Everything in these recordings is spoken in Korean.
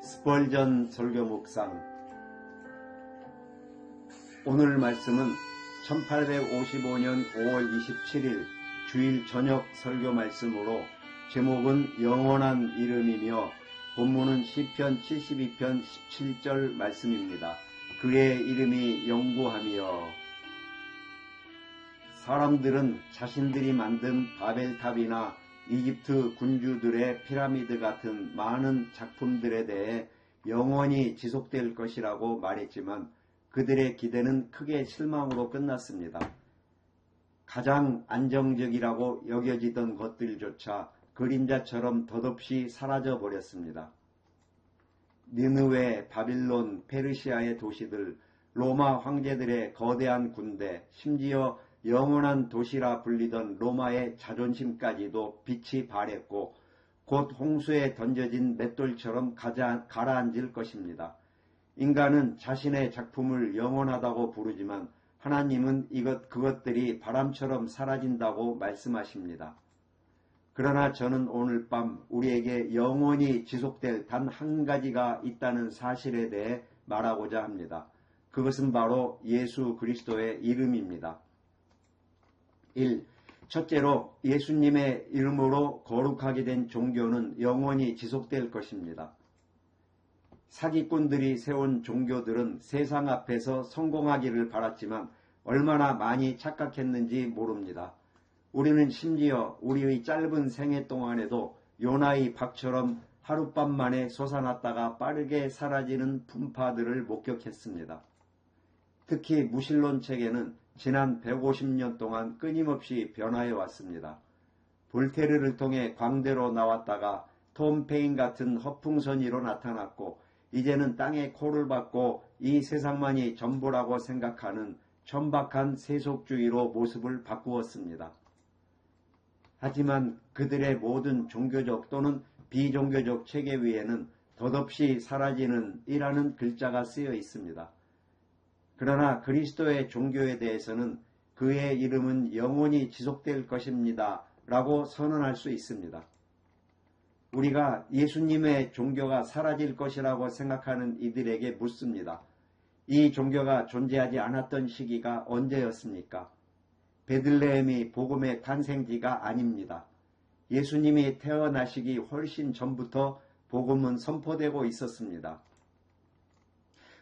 스펄전 설교 묵상. 오늘 말씀은 1855년 5월 27일 주일 저녁 설교 말씀으로 제목은 영원한 이름이며 본문은 시편 72편 17절 말씀입니다. 그의 이름이 영구하며. 사람들은 자신들이 만든 바벨탑이나 이집트 군주들의 피라미드 같은 많은 작품들에 대해 영원히 지속될 것이라고 말했지만 그들의 기대는 크게 실망으로 끝났습니다. 가장 안정적이라고 여겨지던 것들조차 그림자처럼 덧없이 사라져 버렸습니다. 니느웨, 바빌론, 페르시아의 도시들, 로마 황제들의 거대한 군대, 심지어 영원한 도시라 불리던 로마의 자존심까지도 빛이 발했고 곧 홍수에 던져진 맷돌처럼 가라앉을 것입니다. 인간은 자신의 작품을 영원하다고 부르지만 하나님은 그것들이 바람처럼 사라진다고 말씀하십니다. 그러나 저는 오늘 밤 우리에게 영원히 지속될 단 한 가지가 있다는 사실에 대해 말하고자 합니다. 그것은 바로 예수 그리스도의 이름입니다. 1. 첫째로 예수님의 이름으로 거룩하게 된 종교는 영원히 지속될 것입니다. 사기꾼들이 세운 종교들은 세상 앞에서 성공하기를 바랐지만 얼마나 많이 착각했는지 모릅니다. 우리는 심지어 우리의 짧은 생애 동안에도 요나의 박처럼 하룻밤 만에 솟아났다가 빠르게 사라지는 풍파들을 목격했습니다. 특히 무신론 체계는 지난 150년 동안 끊임없이 변화해 왔습니다. 볼테르를 통해 광대로 나왔다가 톰 페인 같은 허풍선이로 나타났고 이제는 땅에 코를 박고 이 세상만이 전부라고 생각하는 천박한 세속주의로 모습을 바꾸었습니다. 하지만 그들의 모든 종교적 또는 비종교적 체계 위에는 덧없이 사라지는 이라는 글자가 쓰여 있습니다. 그러나 그리스도의 종교에 대해서는 그의 이름은 영원히 지속될 것입니다 라고 선언할 수 있습니다. 우리가 예수님의 종교가 사라질 것이라고 생각하는 이들에게 묻습니다. 이 종교가 존재하지 않았던 시기가 언제였습니까? 베들레헴이 복음의 탄생지가 아닙니다. 예수님이 태어나시기 훨씬 전부터 복음은 선포되고 있었습니다.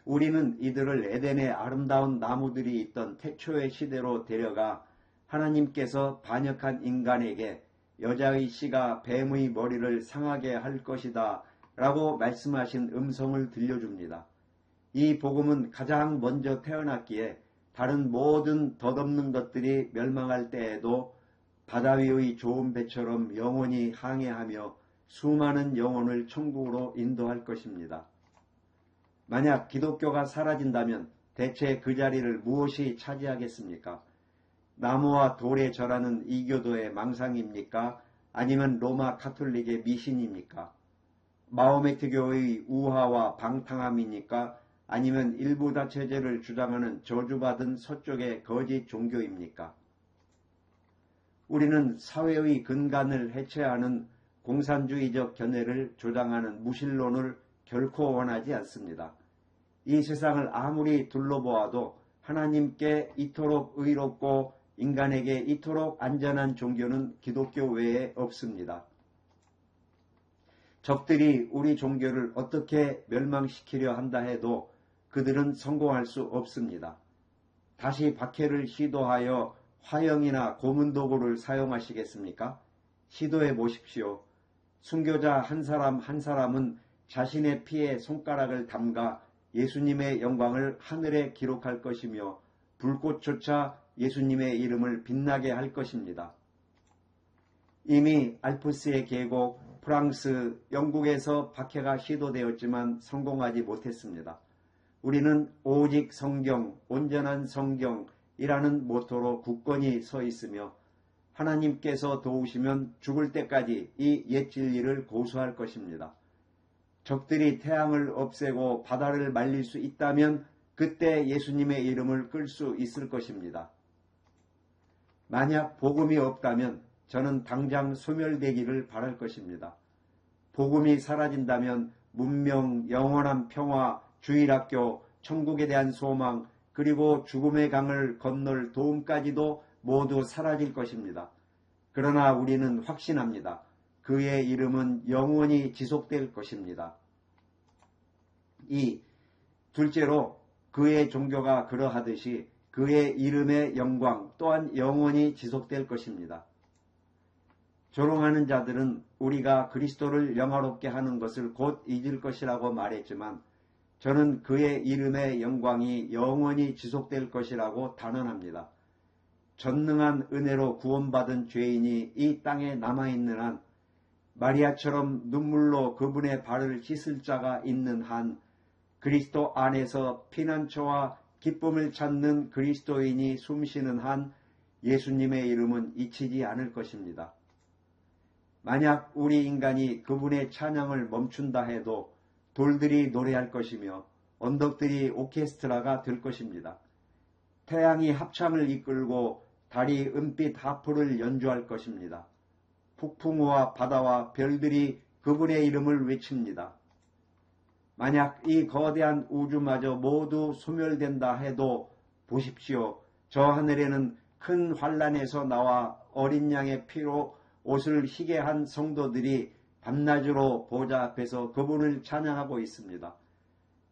우리는 이들을 에덴의 아름다운 나무들이 있던 태초의 시대로 데려가 하나님께서 반역한 인간에게 여자의 씨가 뱀의 머리를 상하게 할 것이다 라고 말씀하신 음성을 들려줍니다. 이 복음은 가장 먼저 태어났기에 다른 모든 덧없는 것들이 멸망할 때에도 바다 위의 좋은 배처럼 영원히 항해하며 수많은 영혼을 천국으로 인도할 것입니다. 만약 기독교가 사라진다면 대체 그 자리를 무엇이 차지하겠습니까? 나무와 돌에 절하는 이교도의 망상입니까? 아니면 로마 가톨릭의 미신입니까? 마호메트교의 우화와 방탕함입니까? 아니면 일부 다체제를 주장하는 저주받은 서쪽의 거짓 종교입니까? 우리는 사회의 근간을 해체하는 공산주의적 견해를 조장하는 무신론을 결코 원하지 않습니다. 이 세상을 아무리 둘러보아도 하나님께 이토록 의롭고 인간에게 이토록 안전한 종교는 기독교 외에 없습니다. 적들이 우리 종교를 어떻게 멸망시키려 한다 해도 그들은 성공할 수 없습니다. 다시 박해를 시도하여 화형이나 고문도구를 사용하시겠습니까? 시도해 보십시오. 순교자 한 사람 한 사람은 자신의 피에 손가락을 담가 예수님의 영광을 하늘에 기록할 것이며 불꽃조차 예수님의 이름을 빛나게 할 것입니다. 이미 알프스의 계곡, 프랑스, 영국에서 박해가 시도되었지만 성공하지 못했습니다. 우리는 오직 성경, 온전한 성경이라는 모토로 굳건히 서 있으며 하나님께서 도우시면 죽을 때까지 이 옛 진리를 고수할 것입니다. 적들이 태양을 없애고 바다를 말릴 수 있다면 그때 예수님의 이름을 끌 수 있을 것입니다. 만약 복음이 없다면 저는 당장 소멸되기를 바랄 것입니다. 복음이 사라진다면 문명, 영원한 평화, 주일학교, 천국에 대한 소망, 그리고 죽음의 강을 건널 도움까지도 모두 사라질 것입니다. 그러나 우리는 확신합니다. 그의 이름은 영원히 지속될 것입니다. 둘째로 그의 종교가 그러하듯이 그의 이름의 영광 또한 영원히 지속될 것입니다. 조롱하는 자들은 우리가 그리스도를 영화롭게 하는 것을 곧 잊을 것이라고 말했지만 저는 그의 이름의 영광이 영원히 지속될 것이라고 단언합니다. 전능한 은혜로 구원받은 죄인이 이 땅에 남아있는 한, 마리아처럼 눈물로 그분의 발을 씻을 자가 있는 한, 그리스도 안에서 피난처와 기쁨을 찾는 그리스도인이 숨쉬는 한 예수님의 이름은 잊히지 않을 것입니다. 만약 우리 인간이 그분의 찬양을 멈춘다 해도 돌들이 노래할 것이며 언덕들이 오케스트라가 될 것입니다. 태양이 합창을 이끌고 달이 은빛 하프를 연주할 것입니다. 폭풍우와 바다와 별들이 그분의 이름을 외칩니다. 만약 이 거대한 우주마저 모두 소멸된다 해도 보십시오. 저 하늘에는 큰 환란에서 나와 어린 양의 피로 옷을 희게 한 성도들이 밤낮으로 보좌 앞에서 그분을 찬양하고 있습니다.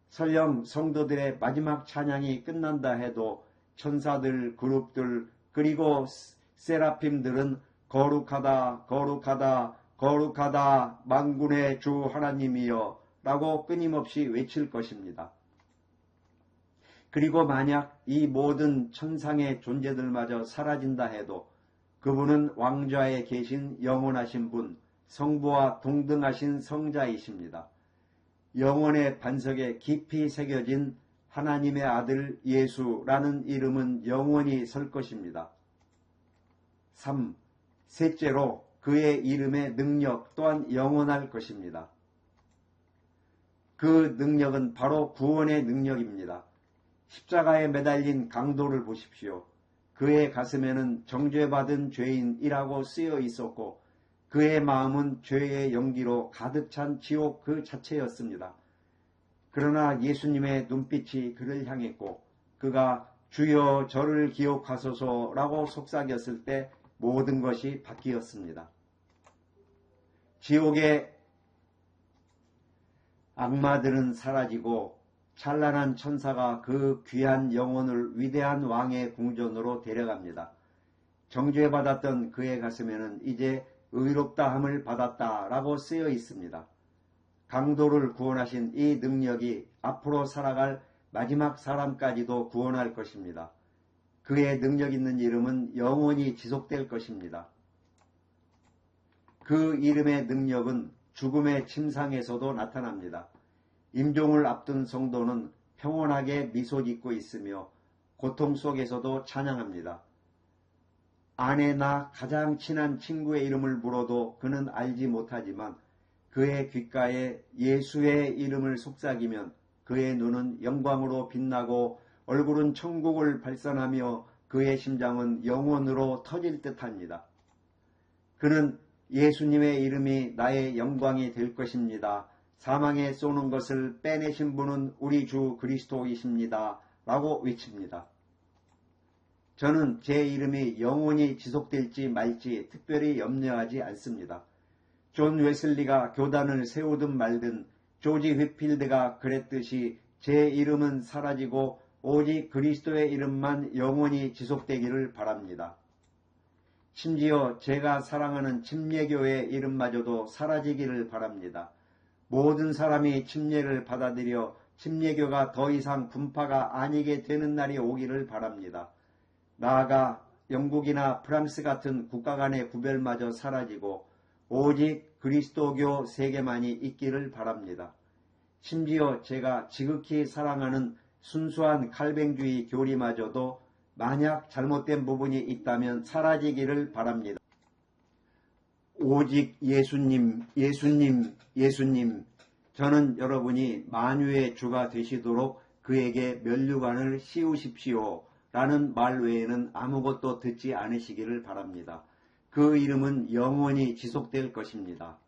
설령 성도들의 마지막 찬양이 끝난다 해도 천사들, 그룹들, 그리고 세라핌들은 거룩하다, 거룩하다, 거룩하다, 만군의 주 하나님이여 라고 끊임없이 외칠 것입니다. 그리고 만약 이 모든 천상의 존재들마저 사라진다 해도 그분은 왕좌에 계신 영원하신 분, 성부와 동등하신 성자이십니다. 영원의 반석에 깊이 새겨진 하나님의 아들 예수라는 이름은 영원히 설 것입니다. 셋째로 그의 이름의 능력 또한 영원할 것입니다. 그 능력은 바로 구원의 능력입니다. 십자가에 매달린 강도를 보십시오. 그의 가슴에는 정죄받은 죄인이라고 쓰여 있었고 그의 마음은 죄의 연기로 가득 찬 지옥 그 자체였습니다. 그러나 예수님의 눈빛이 그를 향했고 그가 주여 저를 기억하소서라고 속삭였을 때 모든 것이 바뀌었습니다. 지옥의 악마들은 사라지고 찬란한 천사가 그 귀한 영혼을 위대한 왕의 궁전으로 데려갑니다. 정죄받았던 그의 가슴에는 이제 의롭다함을 받았다라고 쓰여 있습니다. 강도를 구원하신 이 능력이 앞으로 살아갈 마지막 사람까지도 구원할 것입니다. 그의 능력 있는 이름은 영원히 지속될 것입니다. 그 이름의 능력은 죽음의 침상에서도 나타납니다. 임종을 앞둔 성도는 평온하게 미소 짓고 있으며 고통 속에서도 찬양합니다. 아내나 가장 친한 친구의 이름을 물어도 그는 알지 못하지만 그의 귓가에 예수의 이름을 속삭이면 그의 눈은 영광으로 빛나고 얼굴은 천국을 발산하며 그의 심장은 영혼으로 터질 듯합니다. 그는 예수님의 이름이 나의 영광이 될 것입니다. 사망에 쏘는 것을 빼내신 분은 우리 주 그리스도이십니다. 라고 외칩니다. 저는 제 이름이 영원히 지속될지 말지 특별히 염려하지 않습니다. 존 웨슬리가 교단을 세우든 말든 조지 휘필드가 그랬듯이 제 이름은 사라지고 오직 그리스도의 이름만 영원히 지속되기를 바랍니다. 심지어 제가 사랑하는 침례교의 이름마저도 사라지기를 바랍니다. 모든 사람이 침례를 받아들여 침례교가 더 이상 분파가 아니게 되는 날이 오기를 바랍니다. 나아가 영국이나 프랑스 같은 국가 간의 구별마저 사라지고 오직 그리스도교 세계만이 있기를 바랍니다. 심지어 제가 지극히 사랑하는 순수한 칼뱅주의 교리마저도 만약 잘못된 부분이 있다면 사라지기를 바랍니다. 오직 예수님, 예수님, 예수님. 저는 여러분이 만유의 주가 되시도록 그에게 면류관을 씌우십시오. 라는 말 외에는 아무것도 듣지 않으시기를 바랍니다. 그 이름은 영원히 지속될 것입니다.